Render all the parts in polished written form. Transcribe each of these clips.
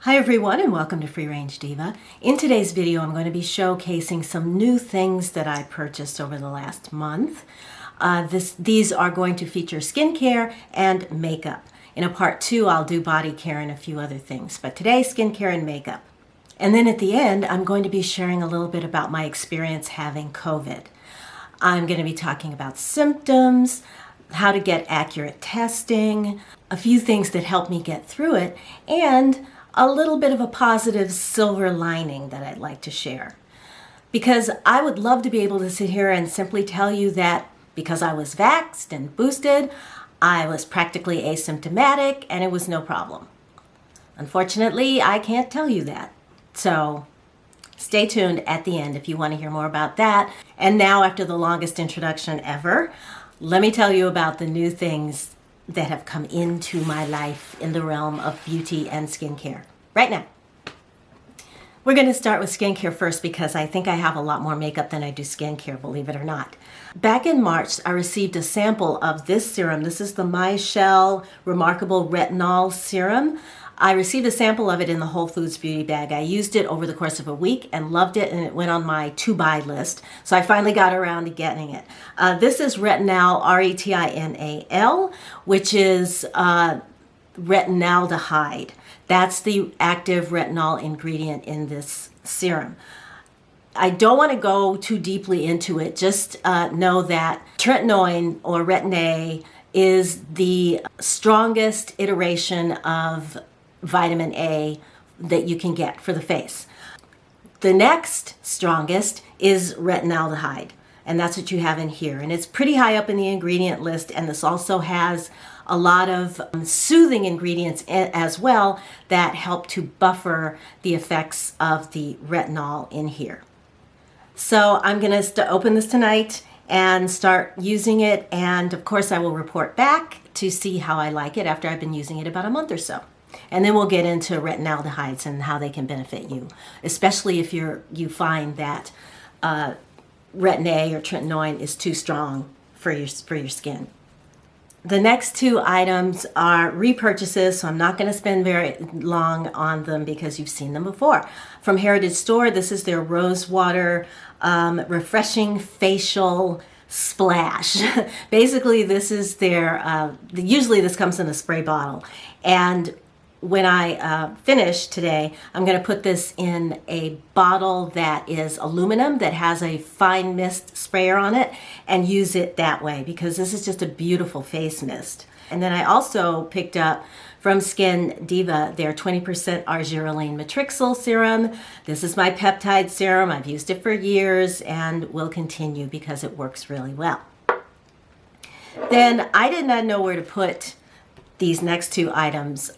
Hi everyone and welcome to Free Range Diva. In today's video I'm going to be showcasing some new things that I purchased over the last month. These are going to feature skincare and makeup. In a part 2 I'll do body care and a few other things, but today skincare and makeup. And then at the end I'm going to be sharing a little bit about my experience having COVID. I'm going to be talking about symptoms, how to get accurate testing, a few things that helped me get through it, and a little bit of a positive silver lining that I'd like to share. Because I would love to be able to sit here and simply tell you that because I was vaxxed and boosted, I was practically asymptomatic and it was no problem. Unfortunately, I can't tell you that. So stay tuned at the end if you want to hear more about that. And now, after the longest introduction ever, let me tell you about the new things that have come into my life in the realm of beauty and skincare right now. We're going to start with skincare first because I think I have a lot more makeup than I do skincare, believe it or not. Back in March, I received a sample of this serum. This is the Michelle Remarkable Retinol Serum. I received a sample of it in the Whole Foods beauty bag. I used it over the course of a week and loved it, and it went on my to-buy list. So I finally got around to getting it. This is retinal, R-E-T-I-N-A-L, which is retinaldehyde. That's the active retinol ingredient in this serum. I don't want to go too deeply into it. Just know that tretinoin or Retin-A is the strongest iteration of vitamin A that you can get for the face. The next strongest is retinaldehyde, and that's what you have in here. And it's pretty high up in the ingredient list, and this also has a lot of soothing ingredients as well that help to buffer the effects of the retinol in here. So I'm going to open this tonight and start using it, and of course I will report back to see how I like it after I've been using it about a month or so. And then we'll get into retinaldehydes and how they can benefit you, especially if you find that Retin-A or tretinoin is too strong for your skin. The next two items are repurchases, so I'm not going to spend very long on them because you've seen them before. From Heritage Store, this is their Rose Water Refreshing Facial Splash. Basically, this is their, usually this comes in a spray bottle. And when I finish today, I'm going to put this in a bottle that is aluminum that has a fine mist sprayer on it and use it that way because this is just a beautiful face mist. And then I also picked up from Skin Diva their 20% argireline matrixyl serum. This is my peptide serum. I've used it for years and will continue because it works really well. Then I did not know where to put these next two items.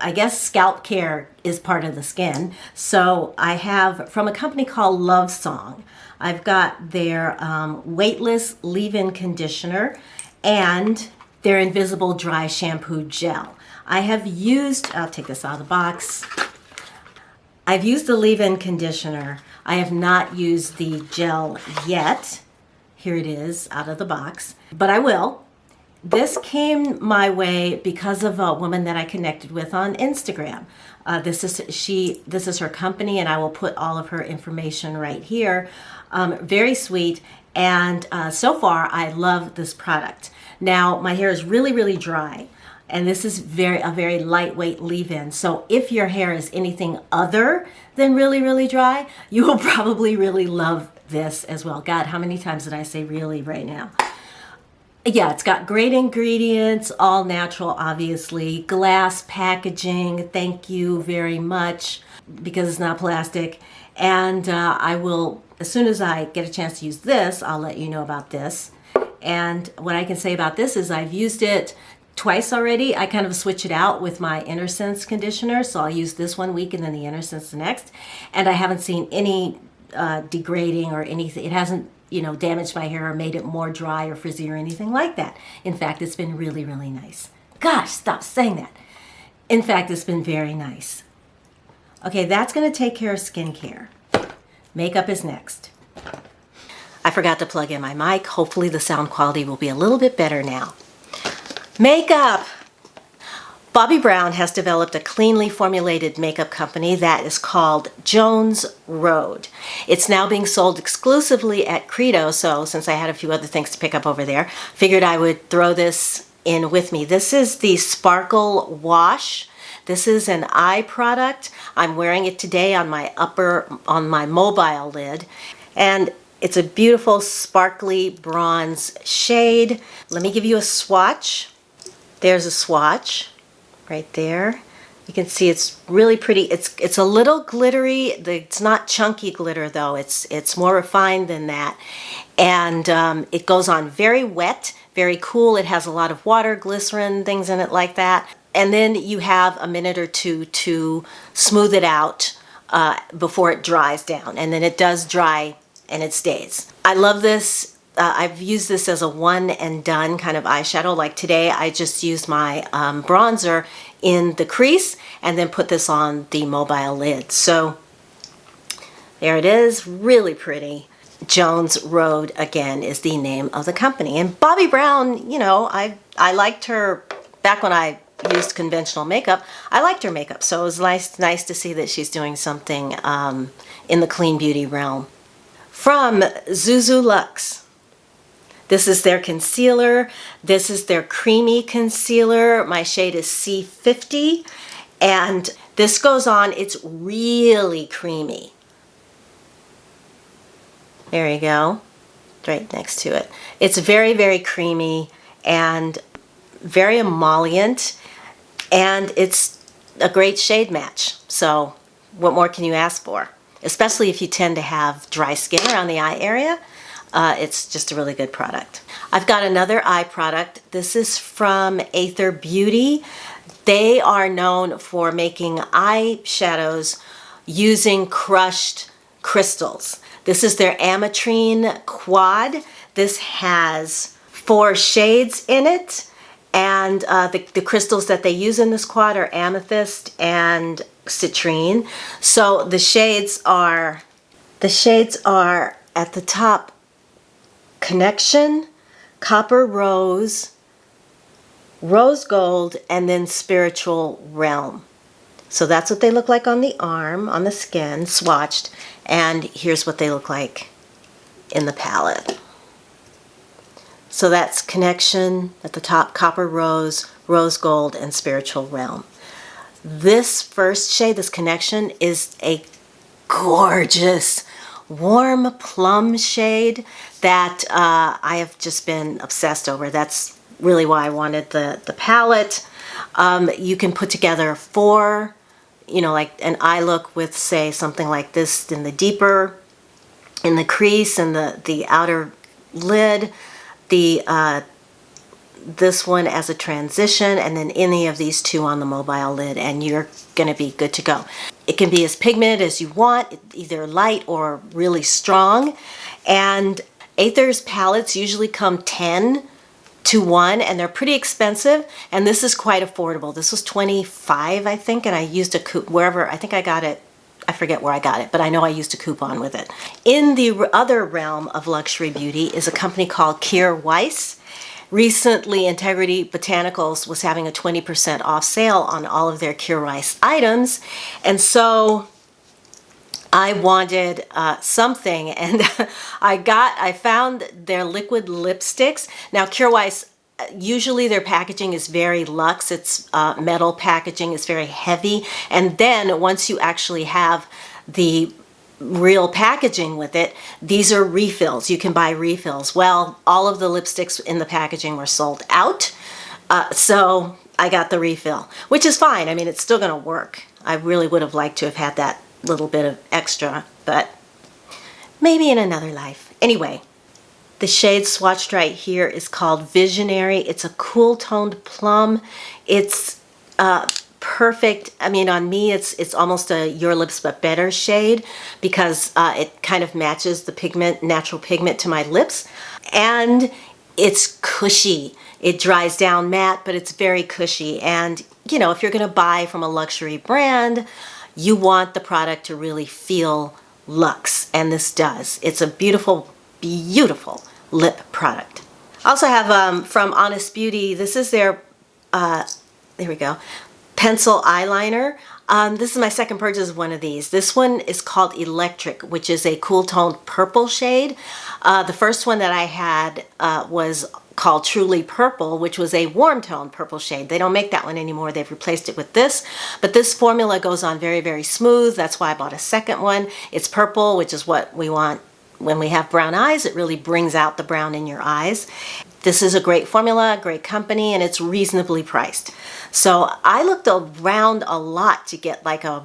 I guess scalp care is part of the skin. So I have from a company called Love Song, I've got their weightless leave-in conditioner and their invisible dry shampoo gel. I have used, I'll take this out of the box. I've used the leave-in conditioner. I have not used the gel yet. Here it is out of the box, but I will. This came my way because of a woman that I connected with on Instagram. This is her company, and I will put all of her information right here. Very sweet, and so far I love this product. Now my hair is really, really dry, and this is a very lightweight leave-in. So if your hair is anything other than really, really dry, you will probably really love this as well. God, how many times did I say really right now? Yeah, it's got great ingredients, all natural, obviously. Glass packaging, thank you very much, because it's not plastic. And I will, as soon as I get a chance to use this, I'll let you know about this. And what I can say about this is I've used it twice already. I kind of switch it out with my Innersense conditioner, so I'll use this one week and then the Innersense the next. And I haven't seen any degrading or anything. It hasn't damaged my hair or made it more dry or frizzy or anything like that. In fact, it's been really, really nice. Gosh, stop saying that. In fact, it's been very nice. Okay, that's going to take care of skincare. Makeup is next. I forgot to plug in my mic. Hopefully the sound quality will be a little bit better now. Makeup. Bobbi Brown has developed a cleanly formulated makeup company that is called Jones Road. It's now being sold exclusively at Credo, so since I had a few other things to pick up over there, figured I would throw this in with me. This is the Sparkle Wash. This is an eye product. I'm wearing it today on my mobile lid, and it's a beautiful sparkly bronze shade. Let me give you a swatch. There's a swatch right there. You can see it's really pretty. It's a little glittery. It's not chunky glitter though. It's more refined than that. And it goes on very wet, very cool. It has a lot of water, glycerin, things in it like that. And then you have a minute or two to smooth it out before it dries down. And then it does dry and it stays. I love this. I've used this as a one and done kind of eyeshadow. Like today, I just used my bronzer in the crease and then put this on the mobile lid. So there it is, really pretty. Jones Road, again, is the name of the company. And Bobbi Brown, you know, I liked her back when I used conventional makeup. I liked her makeup, so it was nice to see that she's doing something in the clean beauty realm. From Zuzu Luxe. This is their concealer. This is their creamy concealer. My shade is C50. And this goes on, it's really creamy. There you go, right next to it. It's very, very creamy and very emollient. And it's a great shade match. So what more can you ask for? Especially if you tend to have dry skin around the eye area. It's just a really good product. I've got another eye product. This is from Aether Beauty. They are known for making eyeshadows using crushed crystals. This is their Ametrine Quad. This has 4 shades in it, and the crystals that they use in this quad are amethyst and citrine. So the shades are at the top: Connection, Copper Rose, Rose Gold, and then Spiritual Realm. So that's what they look like on the arm, on the skin, swatched, and here's what they look like in the palette. So that's Connection at the top, Copper Rose, Rose Gold, and Spiritual Realm. This first shade, this Connection, is a gorgeous warm plum shade that I have just been obsessed over. That's really why I wanted the palette. You can put together 4, you know, like an eye look with, say, something like this in the deeper, in the crease and the outer lid, this one as a transition, and then any of these 2 on the mobile lid, and you're gonna be good to go. It can be as pigmented as you want, either light or really strong. And Aether's palettes usually come 10 to 1, and they're pretty expensive, and this is quite affordable. This was $25, I think, and I used a coupon wherever, I think I got it, I forget where I got it, but I know I used a coupon with it. In the other realm of luxury beauty is a company called Kier Weiss. Recently, Integrity Botanicals was having a 20% off sale on all of their Kier Weiss items, and so I wanted something, and I found their liquid lipsticks. Now, Kier Weiss, usually their packaging is very luxe. It's metal packaging, it's very heavy, and then once you actually have the real packaging with it, these are refills. You can buy refills. Well, all of the lipsticks in the packaging were sold out, so I got the refill, which is fine. I mean, it's still gonna work. I really would have liked to have had that little bit of extra, but maybe in another life. Anyway, the shade swatched right here is called Visionary. It's a cool toned plum. It's perfect. I mean, on me, it's almost a Your Lips But Better shade because it kind of matches the pigment, natural pigment to my lips. And it's cushy. It dries down matte, but it's very cushy. And, you know, if you're gonna buy from a luxury brand, you want the product to really feel luxe, and this does. It's a beautiful, beautiful lip product. I also have from Honest Beauty, this is their, there we go, pencil eyeliner. This is my second purchase of one of these. This one is called Electric, which is a cool toned purple shade. The first one that I had was called Truly Purple, which was a warm toned purple shade. They don't make that one anymore. They've replaced it with this, but this formula goes on very, very smooth. That's why I bought a second one. It's purple, which is what we want when we have brown eyes. It really brings out the brown in your eyes. This is a great formula, great company, and it's reasonably priced. So I looked around a lot to get like a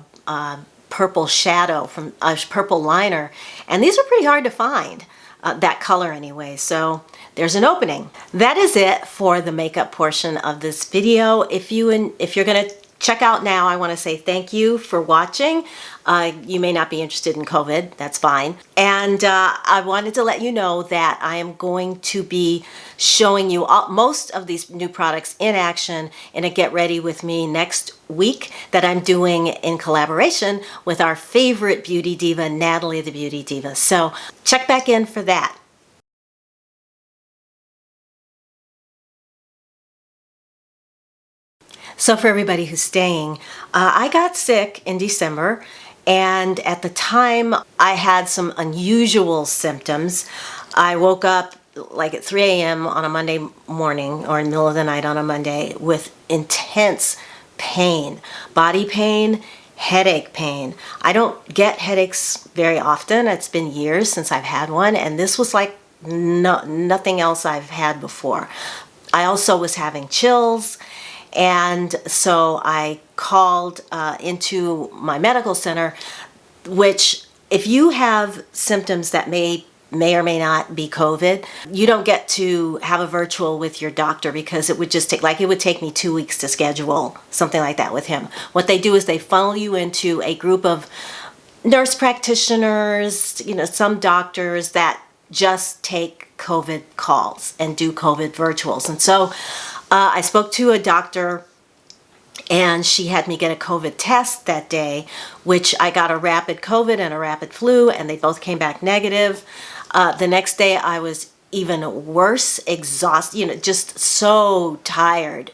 purple shadow from a purple liner, and these are pretty hard to find, that color anyway. So there's an opening. That is it for the makeup portion of this video. If you're gonna check out now, I want to say thank you for watching. You may not be interested in COVID, that's fine. And I wanted to let you know that I am going to be showing you most of these new products in action in a Get Ready With Me next week that I'm doing in collaboration with our favorite beauty diva, Natalie the Beauty Diva. So check back in for that. So for everybody who's staying, I got sick in December, and at the time I had some unusual symptoms. I woke up like at 3 a.m. on a Monday morning, or in the middle of the night on a Monday, with intense pain, body pain, headache pain. I don't get headaches very often. It's been years since I've had one, and this was like nothing else I've had before. I also was having chills. And so I called into my medical center, which if you have symptoms that may or may not be COVID, you don't get to have a virtual with your doctor, because it would just take, like it would take me 2 weeks to schedule something like that with him. What they do is they funnel you into a group of nurse practitioners, some doctors that just take COVID calls and do COVID virtuals. And so I spoke to a doctor, and she had me get a COVID test that day, which I got a rapid COVID and a rapid flu, and they both came back negative. The next day I was even worse, exhausted, just so tired,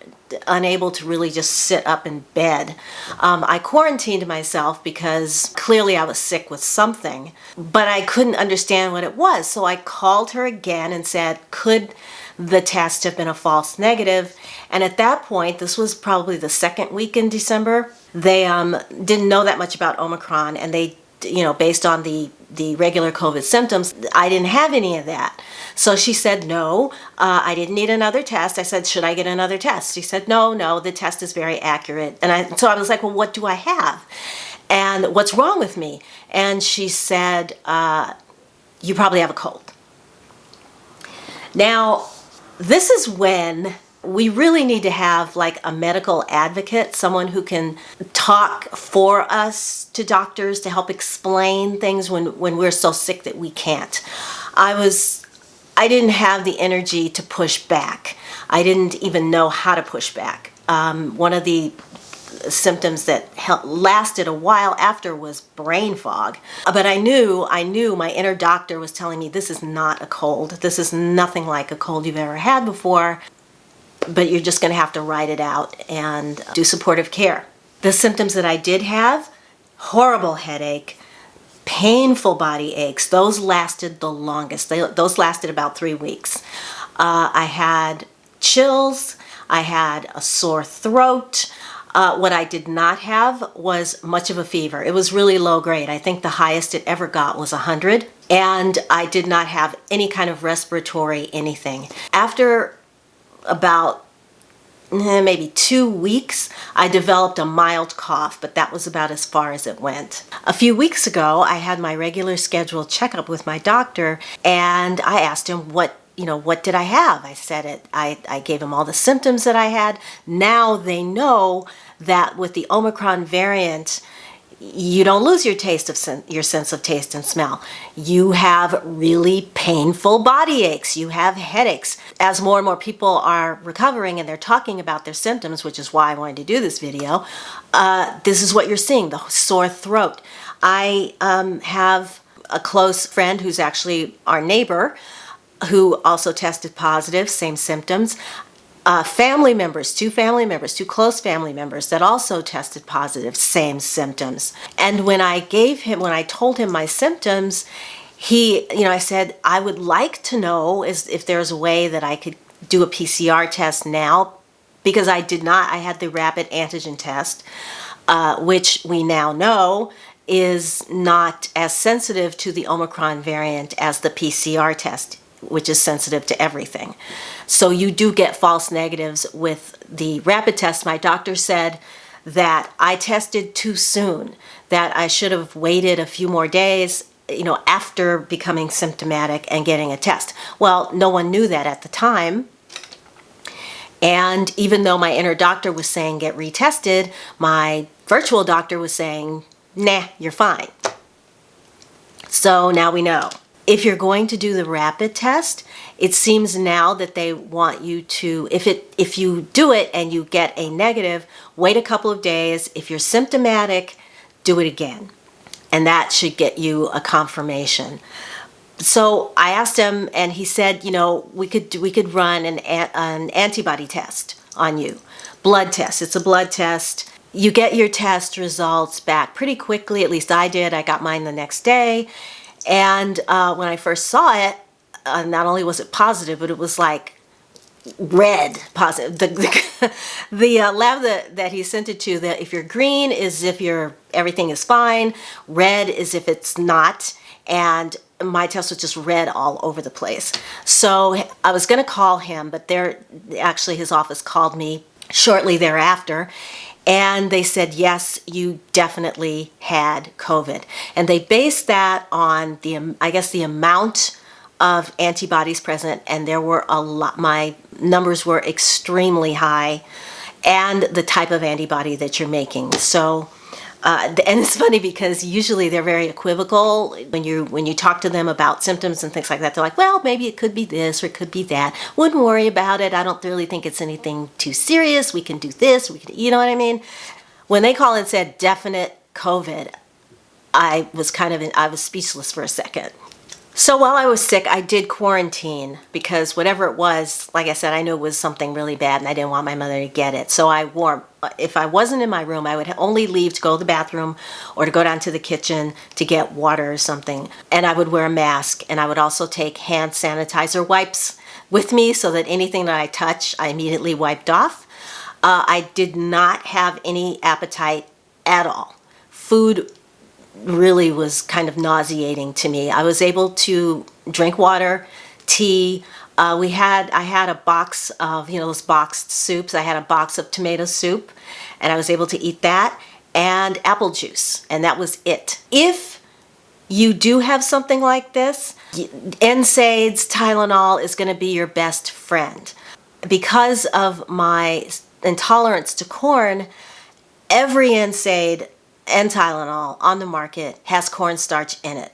unable to really just sit up in bed. I quarantined myself because clearly I was sick with something, but I couldn't understand what it was. So I called her again and said, could the test have been a false negative? And at that point, this was probably the second week in December, they didn't know that much about Omicron, and they, based on the regular COVID symptoms, I didn't have any of that. So she said, no, I didn't need another test. I said, should I get another test? She said, no, the test is very accurate. And so I was like, well, what do I have? And what's wrong with me? And she said, you probably have a cold. Now, this is when we really need to have like a medical advocate, someone who can talk for us to doctors to help explain things when we're so sick that we can't. I didn't have the energy to push back. I didn't even know how to push back. One of the symptoms that lasted a while after was brain fog. But I knew my inner doctor was telling me, this is not a cold. This is nothing like a cold you've ever had before, but you're just going to have to ride it out and do supportive care. The symptoms that I did have, horrible headache, painful body aches, those lasted the longest. Those lasted about 3 weeks. I had chills, I had a sore throat. What I did not have was much of a fever. It was really low grade. I think the highest it ever got was 100. And I did not have any kind of respiratory anything. After about maybe 2 weeks, I developed a mild cough, but that was about as far as it went. A few weeks ago, I had my regular scheduled checkup with my doctor, and I asked him what did I have? I said it. I gave him all the symptoms that I had. Now they know that with the Omicron variant, you don't lose your your sense of taste and smell. You have really painful body aches. You have headaches. As more and more people are recovering and they're talking about their symptoms, which is why I wanted to do this video, this is what you're seeing, the sore throat. I have a close friend who's actually our neighbor, who also tested positive, same symptoms. family members, two close family members that also tested positive, same symptoms. And when I told him my symptoms, I said, I would like to know if there's a way that I could do a PCR test now, because I did not. I had the rapid antigen test, which we now know is not as sensitive to the Omicron variant as the PCR test, which is sensitive to everything. So you do get false negatives with the rapid test. My doctor said that I tested too soon, that I should have waited a few more days, after becoming symptomatic and getting a test. Well, no one knew that at the time. And even though my inner doctor was saying get retested, my virtual doctor was saying, nah, you're fine. So now we know. If you're going to do the rapid test, it seems now that they want you to, if you do it and you get a negative, wait a couple of days. If you're symptomatic, do it again. And that should get you a confirmation. So I asked him, and he said, we could run an antibody test on you. Blood test. It's a blood test. You get your test results back pretty quickly. At least I did. I got mine the next day. And when I first saw it, not only was it positive, but it was like red positive. The lab that he sent it to, that if you're green is if everything is fine, red is if it's not, and my test was just red all over the place. So I was going to call him, but actually his office called me shortly thereafter, and they said, yes, you definitely had COVID. And they based that on the amount of antibodies present, and there were a lot. My numbers were extremely high, and the type of antibody that you're making. So, and it's funny because usually they're very equivocal when you talk to them about symptoms and things like that. They're like, well, maybe it could be this or it could be that. Wouldn't worry about it. I don't really think it's anything too serious. We can do this. You know what I mean? When they call and said definite COVID, I was speechless for a second. So while I was sick, I did quarantine because whatever it was, like I said, I knew it was something really bad and I didn't want my mother to get it. So if I wasn't in my room, I would only leave to go to the bathroom or to go down to the kitchen to get water or something. And I would wear a mask, and I would also take hand sanitizer wipes with me so that anything that I touch, I immediately wiped off. I did not have any appetite at all. Food really was kind of nauseating to me. I was able to drink water, tea. I had a box of, those boxed soups. I had a box of tomato soup, and I was able to eat that, and apple juice, and that was it. If you do have something like this, NSAIDs, Tylenol is going to be your best friend. Because of my intolerance to corn, every NSAID and Tylenol on the market has cornstarch in it.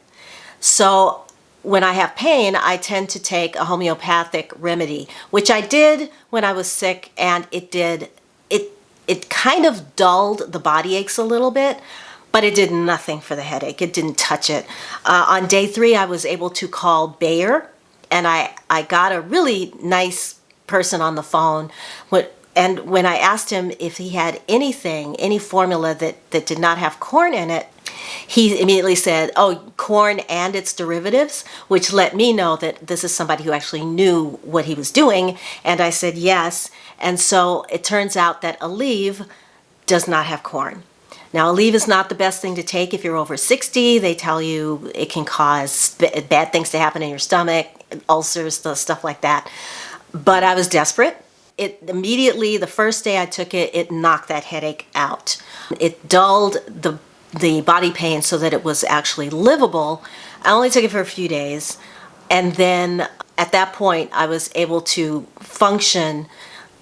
So when I have pain, I tend to take a homeopathic remedy, which I did when I was sick, and it kind of dulled the body aches a little bit, but it did nothing for the headache. It didn't touch it. On day 3, I was able to call Bayer, and I got a really nice person on the phone. And when I asked him if he had any formula that did not have corn in it, he immediately said, oh, corn and its derivatives, which let me know that this is somebody who actually knew what he was doing. And I said, yes. And so it turns out that Aleve does not have corn. Now, Aleve is not the best thing to take if you're over 60. They tell you it can cause bad things to happen in your stomach, ulcers, stuff like that. But I was desperate. It immediately, the first day I took it, it knocked that headache out. It dulled the body pain so that it was actually livable. I only took it for a few days, and then at that point I was able to function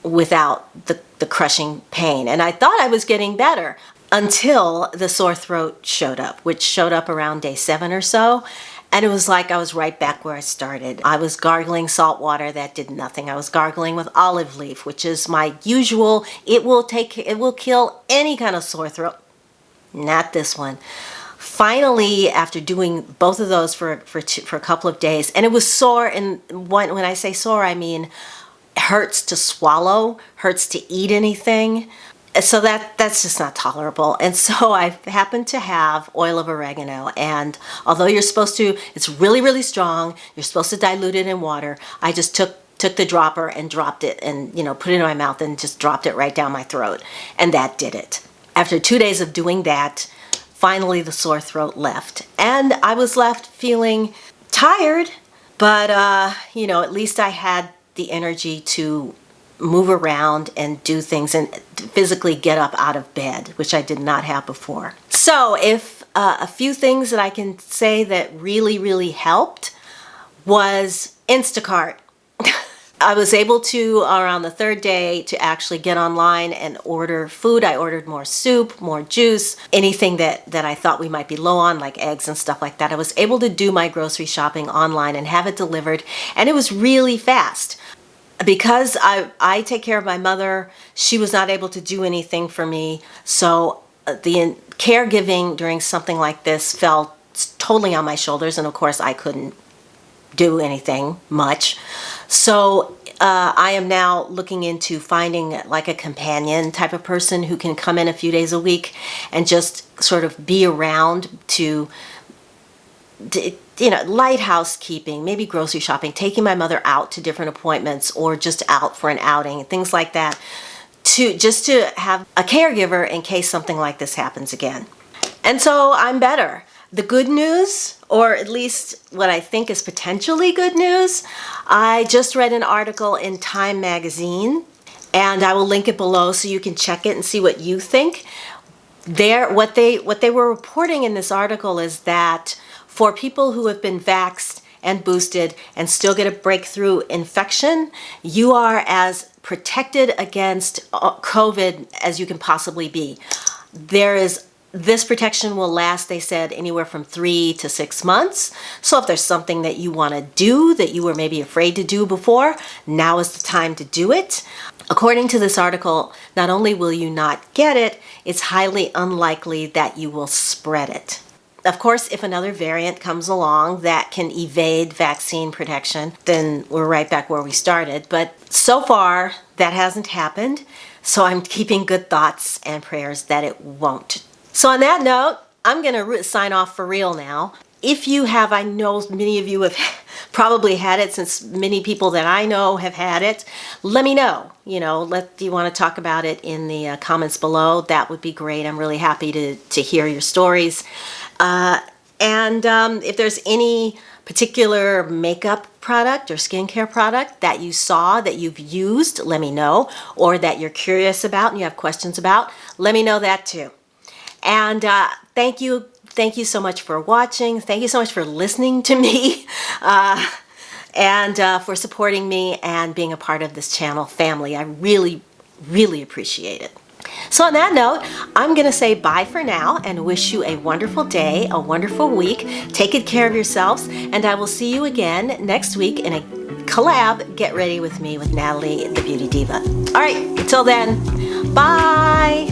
without the crushing pain. And I thought I was getting better until the sore throat showed up, which showed up around day 7 or so. And it was like I was right back where I started. I was gargling salt water. That did nothing. I was gargling with olive leaf, which is my usual. It will kill any kind of sore throat. Not this one. Finally, after doing both of those for a couple of days, and it was sore, and when I say sore, I mean hurts to swallow, hurts to eat anything. So that's just not tolerable. And so I happen to have oil of oregano, and although you're supposed to, it's really, really strong, you're supposed to dilute it in water. I just took the dropper and dropped it and, put it in my mouth and just dropped it right down my throat. And that did it. After 2 days of doing that, finally the sore throat left. And I was left feeling tired, but, at least I had the energy to move around and do things and physically get up out of bed, which I did not have before. So if a few things that I can say that really, really helped was Instacart. I was able to, around the third day, to actually get online and order food. I ordered more soup, more juice, anything that I thought we might be low on, like eggs and stuff like that. I was able to do my grocery shopping online and have it delivered, and it was really fast. Because I take care of my mother, she was not able to do anything for me. So the caregiving during something like this fell totally on my shoulders. And of course, I couldn't do anything much. So I am now looking into finding like a companion type of person who can come in a few days a week and just sort of be around to light housekeeping, maybe grocery shopping, taking my mother out to different appointments or just out for an outing, things like that, to have a caregiver in case something like this happens again. And so I'm better. The good news, or at least what I think is potentially good news, I just read an article in Time magazine, and I will link it below so you can check it and see what you think. What they were reporting in this article is that for people who have been vaxxed and boosted and still get a breakthrough infection, you are as protected against COVID as you can possibly be. This protection will last, they said, anywhere from 3 to 6 months. So if there's something that you want to do that you were maybe afraid to do before, now is the time to do it. According to this article, not only will you not get it, it's highly unlikely that you will spread it. Of course, if another variant comes along that can evade vaccine protection, then we're right back where we started. But so far, that hasn't happened. So I'm keeping good thoughts and prayers that it won't. So on that note, I'm going to sign off for real now. If you have, I know many of you have probably had it, since many people that I know have had it. Let me know. Do you want to talk about it in the comments below? That would be great. I'm really happy to hear your stories. If there's any particular makeup product or skincare product that you saw that you've used, let me know, or that you're curious about and you have questions about, let me know that too. And thank you so much for watching. Thank you so much for listening to me and for supporting me and being a part of this channel family. I really, really appreciate it. So on that note, I'm going to say bye for now and wish you a wonderful day, a wonderful week. Take good care of yourselves, and I will see you again next week in a collab Get Ready With Me with Natalie, the Beauty Diva. All right, until then, bye.